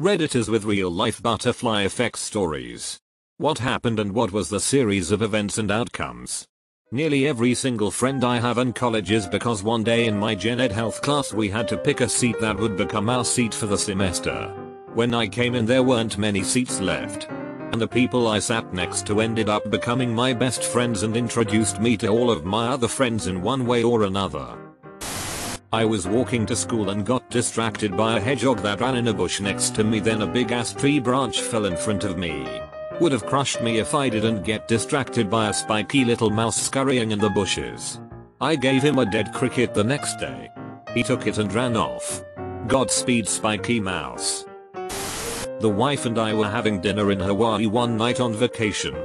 Redditors with real-life butterfly effect stories. What happened and what was the series of events and outcomes? Nearly every single friend I have in college is because one day in my gen ed health class we had to pick a seat that would become our seat for the semester. When I came in there weren't many seats left. And the people I sat next to ended up becoming my best friends and introduced me to all of my other friends in one way or another. I was walking to school and got distracted by a hedgehog that ran in a bush next to me, then a big ass tree branch fell in front of me. Would have crushed me if I didn't get distracted by a spiky little mouse scurrying in the bushes. I gave him a dead cricket the next day. He took it and ran off. Godspeed, spiky mouse. The wife and I were having dinner in Hawaii one night on vacation.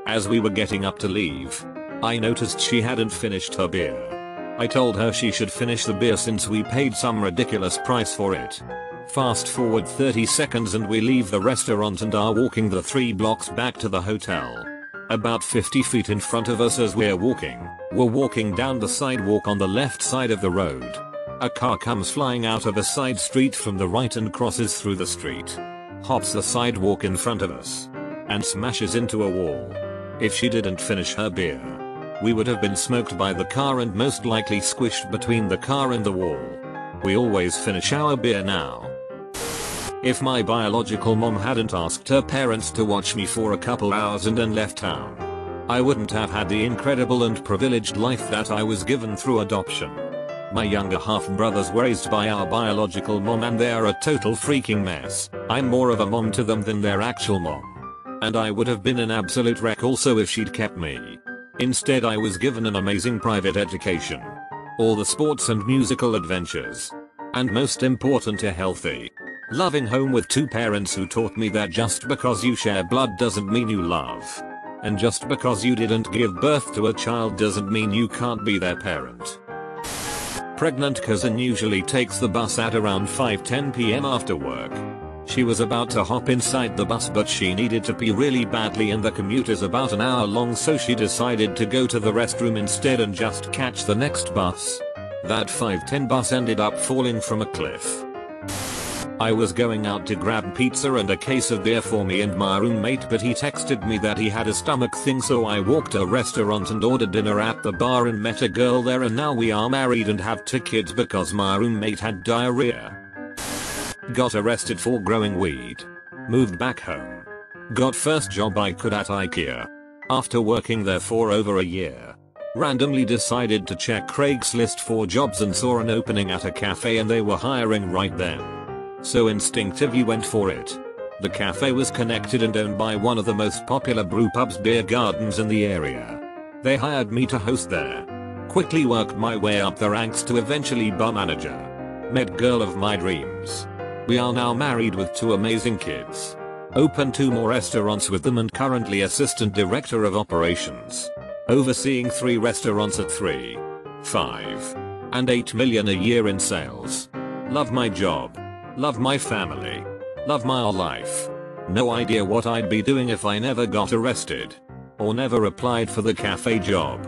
As we were getting up to leave, I noticed she hadn't finished her beer. I told her she should finish the beer since we paid some ridiculous price for it. Fast forward 30 seconds and we leave the restaurant and are walking the 3 blocks back to the hotel. About 50 feet in front of us as we're walking down the sidewalk on the left side of the road. A car comes flying out of a side street from the right and crosses through the street. Hops the sidewalk in front of us. And smashes into a wall. If she didn't finish her beer, we would have been smoked by the car and most likely squished between the car and the wall. We always finish our beer now. If my biological mom hadn't asked her parents to watch me for a couple hours and then left town, I wouldn't have had the incredible and privileged life that I was given through adoption. My younger half-brothers were raised by our biological mom and they're a total freaking mess. I'm more of a mom to them than their actual mom. And I would have been an absolute wreck also if she'd kept me. Instead I was given an amazing private education. All the sports and musical adventures. And most important, a healthy, loving home with 2 parents who taught me that just because you share blood doesn't mean you love. And just because you didn't give birth to a child doesn't mean you can't be their parent. Pregnant cousin usually takes the bus at around 5:10 p.m. after work. She was about to hop inside the bus but she needed to pee really badly and the commute is about an hour long, so she decided to go to the restroom instead and just catch the next bus. That 5:10 bus ended up falling from a cliff. I was going out to grab pizza and a case of beer for me and my roommate, but he texted me that he had a stomach thing, so I walked to a restaurant and ordered dinner at the bar and met a girl there, and now we are married and have 2 kids because my roommate had diarrhea. Got arrested for growing weed. Moved back home. Got first job I could at IKEA. After working there for over a year. Randomly decided to check Craigslist for jobs and saw an opening at a cafe and they were hiring right then. So instinctively went for it. The cafe was connected and owned by one of the most popular brewpubs beer gardens in the area. They hired me to host there. Quickly worked my way up the ranks to eventually bar manager. Met girl of my dreams. We are now married with 2 amazing kids. Opened 2 more restaurants with them and currently assistant director of operations. Overseeing 3 restaurants at 3, 5, and 8 million a year in sales. Love my job. Love my family. Love my life. No idea what I'd be doing if I never got arrested. Or never applied for the cafe job.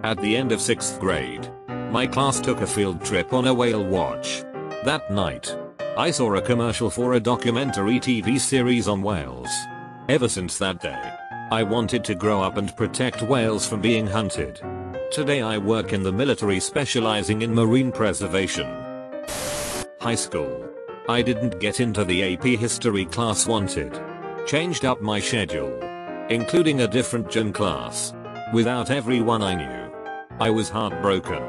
At the end of 6th grade, my class took a field trip on a whale watch. That night, I saw a commercial for a documentary TV series on whales. Ever since that day, I wanted to grow up and protect whales from being hunted. Today I work in the military specializing in marine preservation. High school. I didn't get into the AP history class wanted. Changed up my schedule. Including a different gym class. Without everyone I knew. I was heartbroken.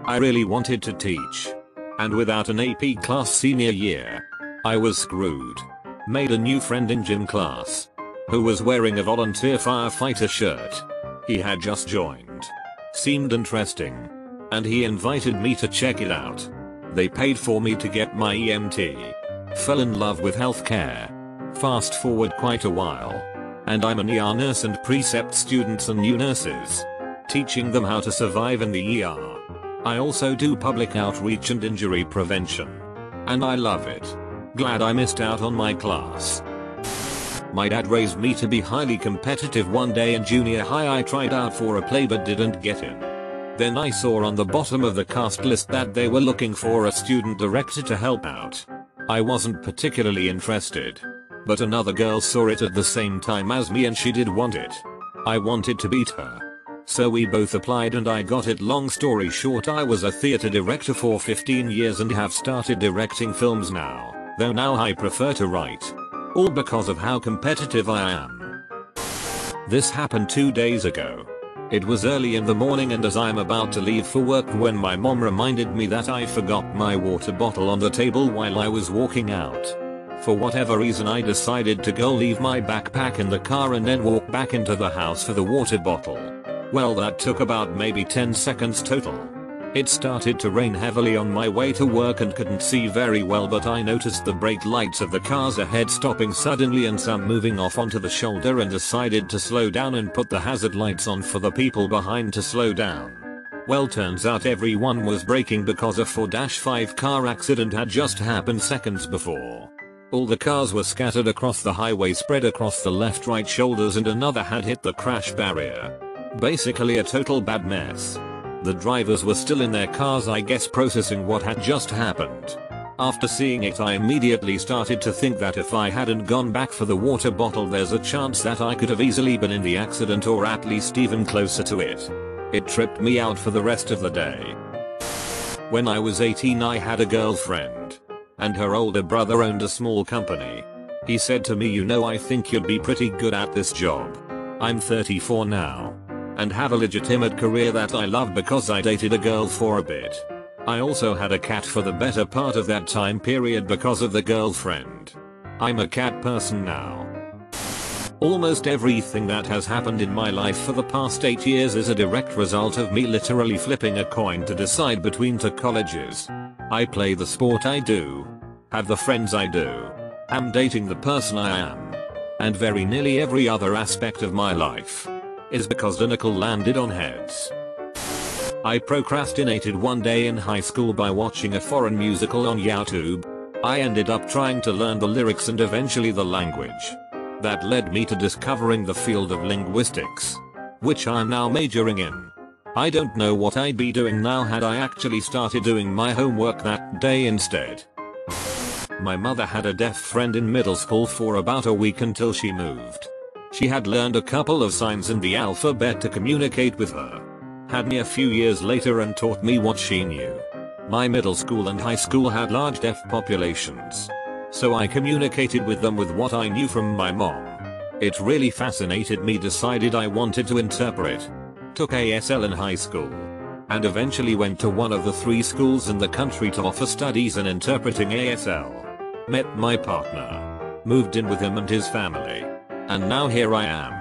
I really wanted to teach. And without an AP class senior year, I was screwed. Made a new friend in gym class. Who was wearing a volunteer firefighter shirt. He had just joined. Seemed interesting. And he invited me to check it out. They paid for me to get my EMT. Fell in love with healthcare. Fast forward quite a while. And I'm an ER nurse and precept students and new nurses. Teaching them how to survive in the ER. I also do public outreach and injury prevention. And I love it. Glad I missed out on my class. My dad raised me to be highly competitive. One day in junior high I tried out for a play but didn't get in. Then I saw on the bottom of the cast list that they were looking for a student director to help out. I wasn't particularly interested. But another girl saw it at the same time as me and she did want it. I wanted to beat her. So we both applied and I got it. Long story short, I was a theater director for 15 years and have started directing films now, though now I prefer to write. All because of how competitive I am. This happened 2 days ago. It was early in the morning and as I'm about to leave for work when my mom reminded me that I forgot my water bottle on the table while I was walking out. For whatever reason I decided to go leave my backpack in the car and then walk back into the house for the water bottle. Well, that took about maybe 10 seconds total. It started to rain heavily on my way to work and couldn't see very well, but I noticed the brake lights of the cars ahead stopping suddenly and some moving off onto the shoulder and decided to slow down and put the hazard lights on for the people behind to slow down. Well, turns out everyone was braking because a 4-5 car accident had just happened seconds before. All the cars were scattered across the highway, spread across the left-right shoulders, and another had hit the crash barrier. Basically a total bad mess. The drivers were still in their cars, I guess, processing what had just happened. After seeing it, I immediately started to think that if I hadn't gone back for the water bottle, there's a chance that I could have easily been in the accident or at least even closer to it. It tripped me out for the rest of the day. When I was 18, I had a girlfriend. And her older brother owned a small company. He said to me, "You know, I think you'd be pretty good at this job." I'm 34 now. And have a legitimate career that I love because I dated a girl for a bit. I also had a cat for the better part of that time period because of the girlfriend. I'm a cat person now. Almost everything that has happened in my life for the past 8 years is a direct result of me literally flipping a coin to decide between 2 colleges. I play the sport I do, have the friends I do, am dating the person I am, and very nearly every other aspect of my life is because the nickel landed on heads. I procrastinated one day in high school by watching a foreign musical on YouTube. I ended up trying to learn the lyrics and eventually the language. That led me to discovering the field of linguistics, which I'm now majoring in. I don't know what I'd be doing now had I actually started doing my homework that day instead. My mother had a deaf friend in middle school for about a week until she moved. She had learned a couple of signs in the alphabet to communicate with her. Had me a few years later and taught me what she knew. My middle school and high school had large deaf populations. So I communicated with them with what I knew from my mom. It really fascinated me, decided I wanted to interpret. Took ASL in high school. And eventually went to one of the 3 schools in the country to offer studies in interpreting ASL. Met my partner. Moved in with him and his family. And now here I am.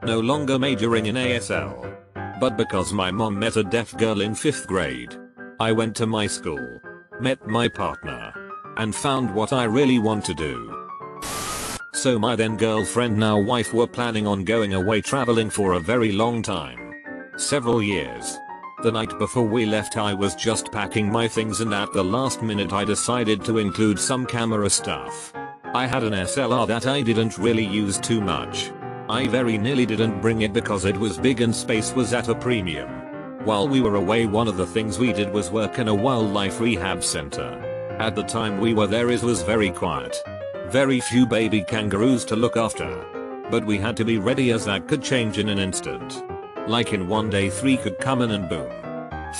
No longer majoring in ASL. But because my mom met a deaf girl in 5th grade. I went to my school. Met my partner. And found what I really want to do. So my then girlfriend, now wife, were planning on going away traveling for a very long time. Several years. The night before we left, I was just packing my things and at the last minute I decided to include some camera stuff. I had an SLR that I didn't really use too much. I very nearly didn't bring it because it was big and space was at a premium. While we were away, one of the things we did was work in a wildlife rehab center. At the time we were there, it was very quiet. Very few baby kangaroos to look after. But we had to be ready as that could change in an instant. Like in one day 3 could come in and boom.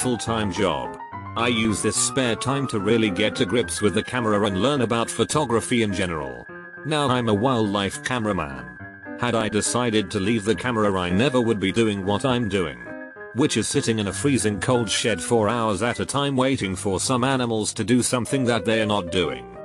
Full-time job. I use this spare time to really get to grips with the camera and learn about photography in general. Now I'm a wildlife cameraman. Had I decided to leave the camera, I never would be doing what I'm doing. Which is sitting in a freezing cold shed for hours at a time waiting for some animals to do something that they're not doing.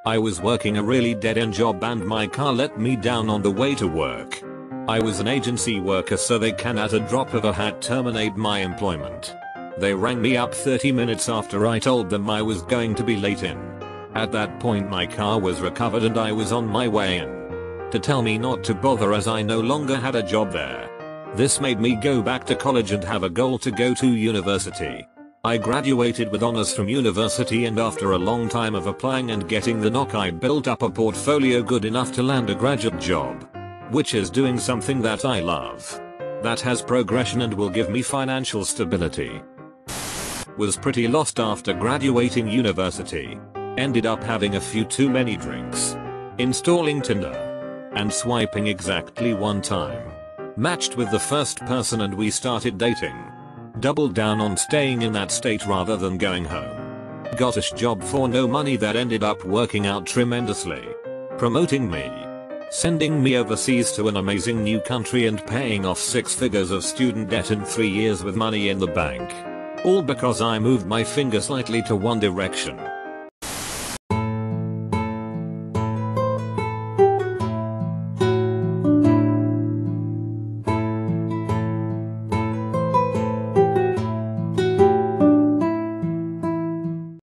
I was working a really dead-end job and my car let me down on the way to work. I was an agency worker, so they can at a drop of a hat terminate my employment. They rang me up 30 minutes after I told them I was going to be late in. At that point my car was recovered and I was on my way in. To tell me not to bother as I no longer had a job there. This made me go back to college and have a goal to go to university. I graduated with honors from university, and after a long time of applying and getting the knock, I built up a portfolio good enough to land a graduate job. Which is doing something that I love. That has progression and will give me financial stability. Was pretty lost after graduating university. Ended up having a few too many drinks. Installing Tinder. And swiping exactly one time. Matched with the first person and we started dating. Doubled down on staying in that state rather than going home. Got a job for no money that ended up working out tremendously. Promoting me. Sending me overseas to an amazing new country and paying off 6 figures of student debt in 3 years with money in the bank. All because I moved my finger slightly to one direction.